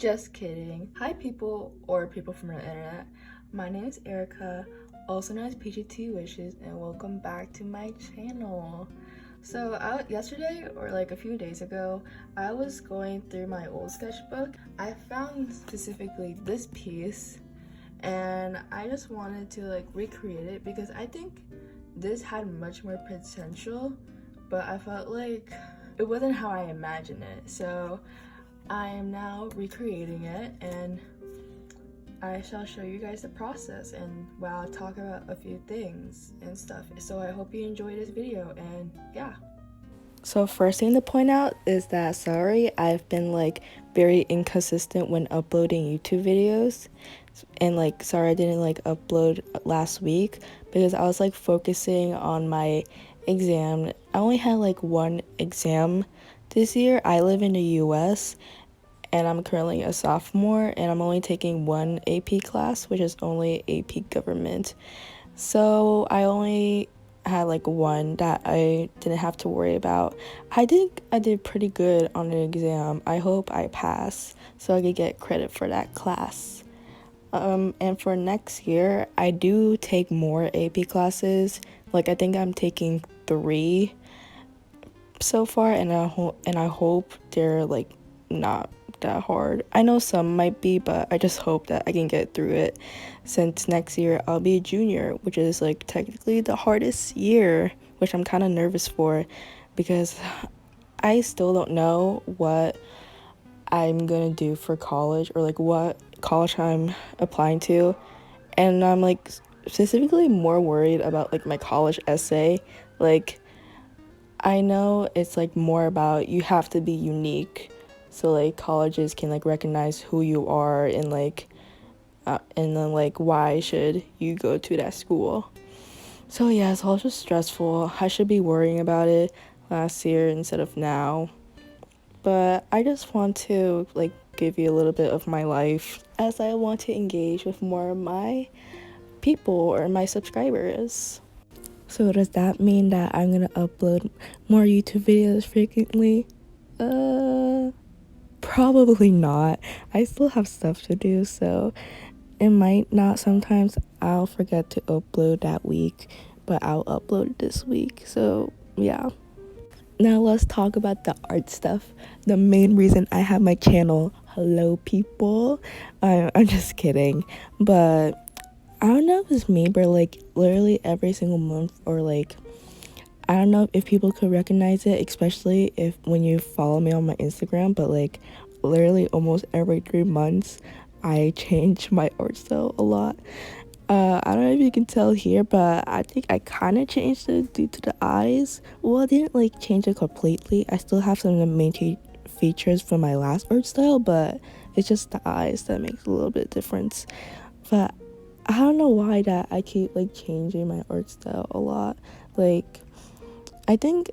Just kidding. Hi people, or people from the internet. My name is Erica, also known as PGT Wishes, and welcome back to my channel. So yesterday, or like a few days ago, I was going through my old sketchbook. I found specifically this piece, and I just wanted to like recreate it because I think this had much more potential, but I felt like it wasn't how I imagined it. So I am now recreating it, and I shall show you guys the process and while I'll talk about a few things and stuff. So I hope you enjoy this video, and yeah. So first thing to point out is that sorry, I've been like very inconsistent when uploading YouTube videos, and like sorry I didn't like upload last week because I was like focusing on my exam. I only had like one exam this year. I live in the US and I'm currently a sophomore, and I'm only taking one AP class, which is only AP government. So I only had like one that I didn't have to worry about. I think I did pretty good on the exam. I hope I pass so I could get credit for that class. And for next year, I do take more AP classes. Like I think I'm taking 3 so far, and I hope they're like not that hard. I know some might be, but I just hope that I can get through it, since next year I'll be a junior, which is like technically the hardest year, which I'm kind of nervous for because I still don't know what I'm gonna do for college, or like what college I'm applying to, and I'm like specifically more worried about like my college essay. Like I know it's like more about you have to be unique, so like colleges can like recognize who you are, and like and then like why should you go to that school. So yeah, it's all just stressful. I should be worrying about it last year instead of now, but I just want to like give you a little bit of my life, as I want to engage with more of my people or my subscribers. So does that mean that I'm gonna upload more YouTube videos frequently? Probably not. I still have stuff to do, so it might not. Sometimes I'll forget to upload that week, but I'll upload this week. So yeah. Now let's talk about the art stuff. The main reason I have my channel. Hello people. I'm just kidding, but I don't know if it's me, but like literally every single month, or like I don't know if people could recognize it, especially if when you follow me on my Instagram, but like literally almost every 3 months I change my art style a lot. I don't know if you can tell here, but I think I kind of changed it due to the eyes. Well, I didn't like change it completely. I still have some of the main features from my last art style, but it's just the eyes that makes a little bit difference. But I don't know why that I keep like changing my art style a lot. Like I think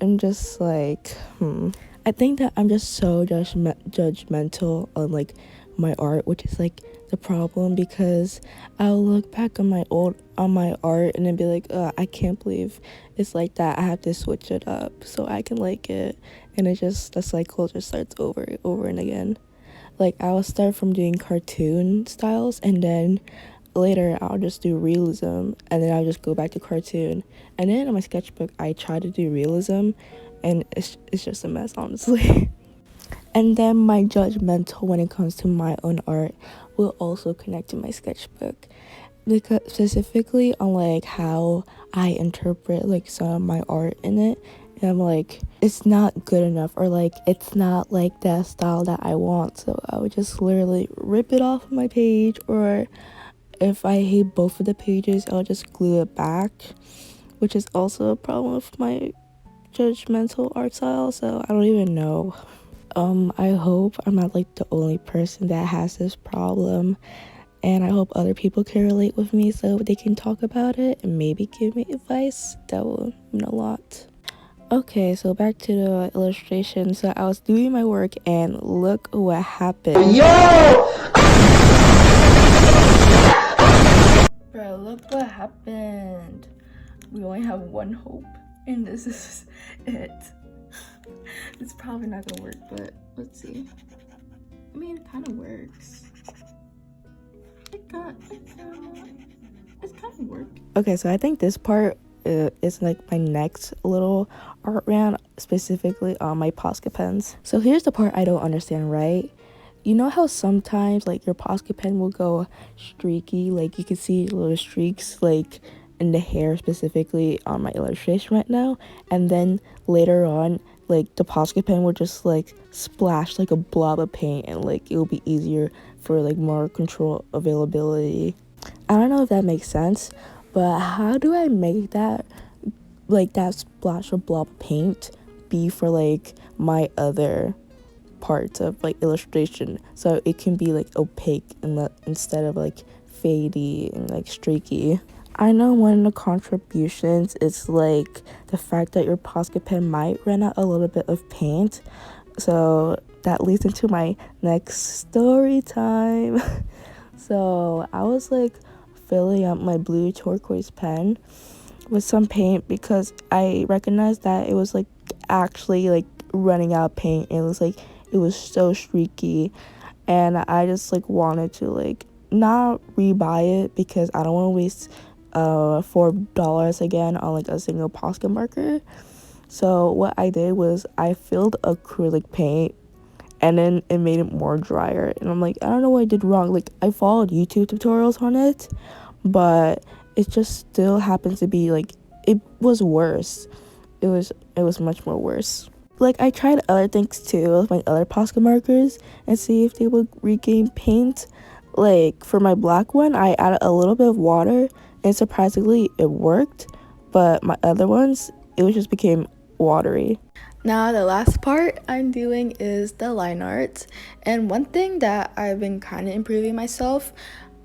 I'm just like I think that I'm just so judgmental on like my art, which is like the problem, because I'll look back on my art and then be like, I can't believe it's like that. I have to switch it up so I can like it, and it just, the cycle just starts over and again. Like I'll start from doing cartoon styles, and then later I'll just do realism, and then I'll just go back to cartoon, and then on my sketchbook I try to do realism, and it's just a mess, honestly. And then my judgmental when it comes to my own art will also connect to my sketchbook, because specifically on like how I interpret like some of my art in it, and I'm like, it's not good enough, or like it's not like that style that I want, so I would just literally rip it off of my page, or if I hate both of the pages, I'll just glue it back, which is also a problem with my judgmental art style. So I don't even know. I hope I'm not like the only person that has this problem, and I hope other people can relate with me so they can talk about it and maybe give me advice. That will mean a lot. Okay, so back to the illustration. So I was doing my work, and look what happened. Yo! Bro, look what happened. We only have one hope, and this is it. It's probably not gonna work, but let's see. I mean, it kind of works. It's kind of work. Okay, so I think this part is like my next little art rant, specifically on my Posca pens. So here's the part I don't understand, right? You know how sometimes like your Posca pen will go streaky, like you can see little streaks like in the hair, specifically on my illustration right now, and then later on like the Posca pen will just like splash like a blob of paint, and like it will be easier for like more control availability. I don't know if that makes sense, but how do I make that like that splash or blob of paint be for like my other parts of like illustration, so it can be like opaque and instead of like fadey and like streaky? I know one of the contributions is like the fact that your Posca pen might run out a little bit of paint, so that leads into my next story time. So I was like filling up my blue turquoise pen with some paint because I recognized that it was like actually like running out of paint. It was like it was so streaky, and I just like wanted to like not rebuy it because I don't want to waste $4 again on like a single Posca marker. So what I did was I filled acrylic paint, and then it made it more drier, and I'm like, I don't know what I did wrong. Like I followed YouTube tutorials on it, but it just still happens to be like it was worse. It was much more worse. Like I tried other things too with my other Posca markers and see if they would regain paint. Like for my black one, I added a little bit of water, and surprisingly it worked, but my other ones, it was just became watery. Now the last part I'm doing is the line art, and one thing that I've been kind of improving myself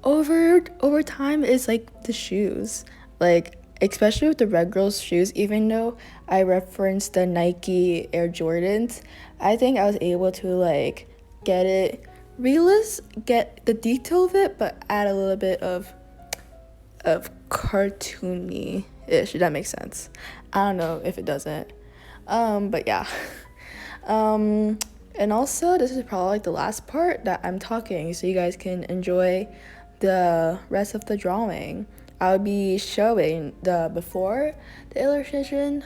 over time is like the shoes. Like especially with the Red Girls shoes, even though I referenced the Nike Air Jordans, I think I was able to like get the detail of it, but add a little bit of cartoony ish, if that makes sense. I don't know if it doesn't. But yeah. And also this is probably like the last part that I'm talking, so you guys can enjoy the rest of the drawing. I'll be showing the before the illustration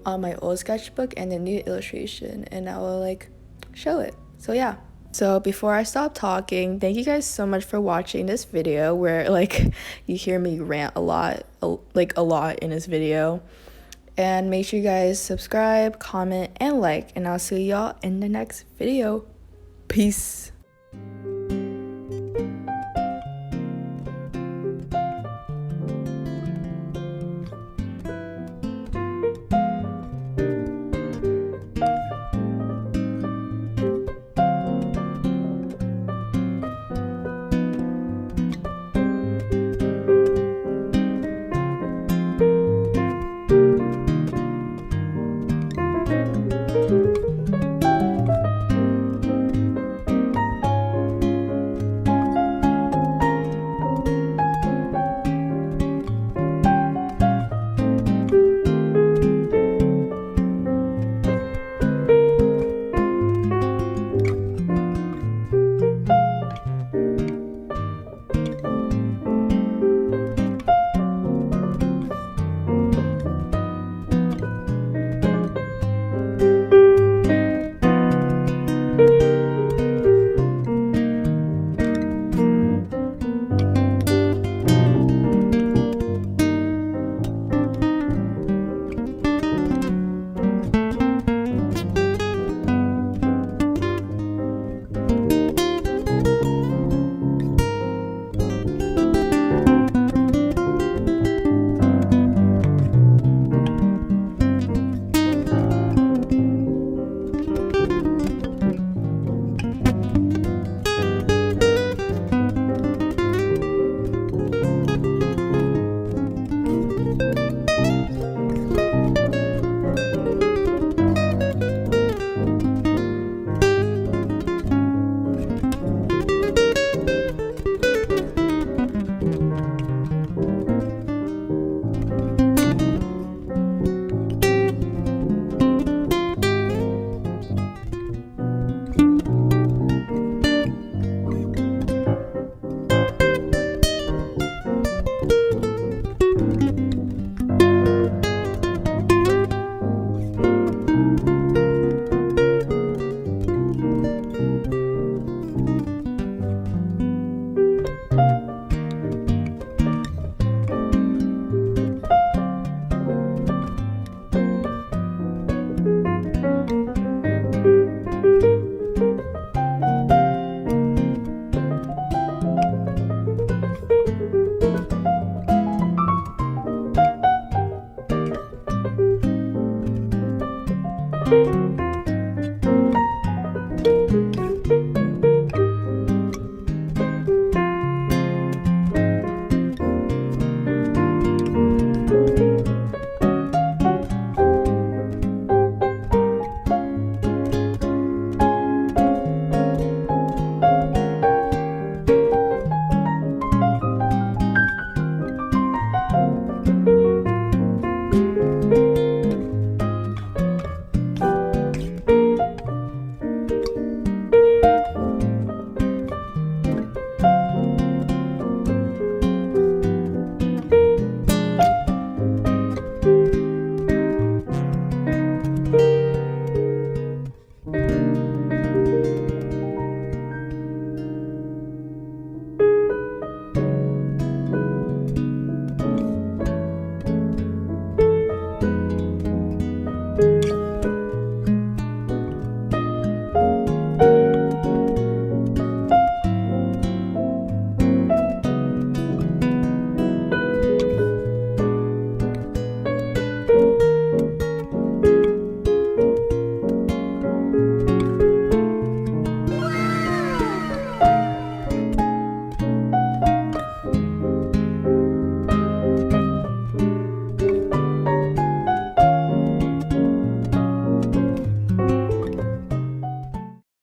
on my old sketchbook and the new illustration, and I will like show it. So yeah. So before I stop talking, thank you guys so much for watching this video where like you hear me rant a lot in this video. And make sure you guys subscribe, comment, and like, and I'll see y'all in the next video. Peace.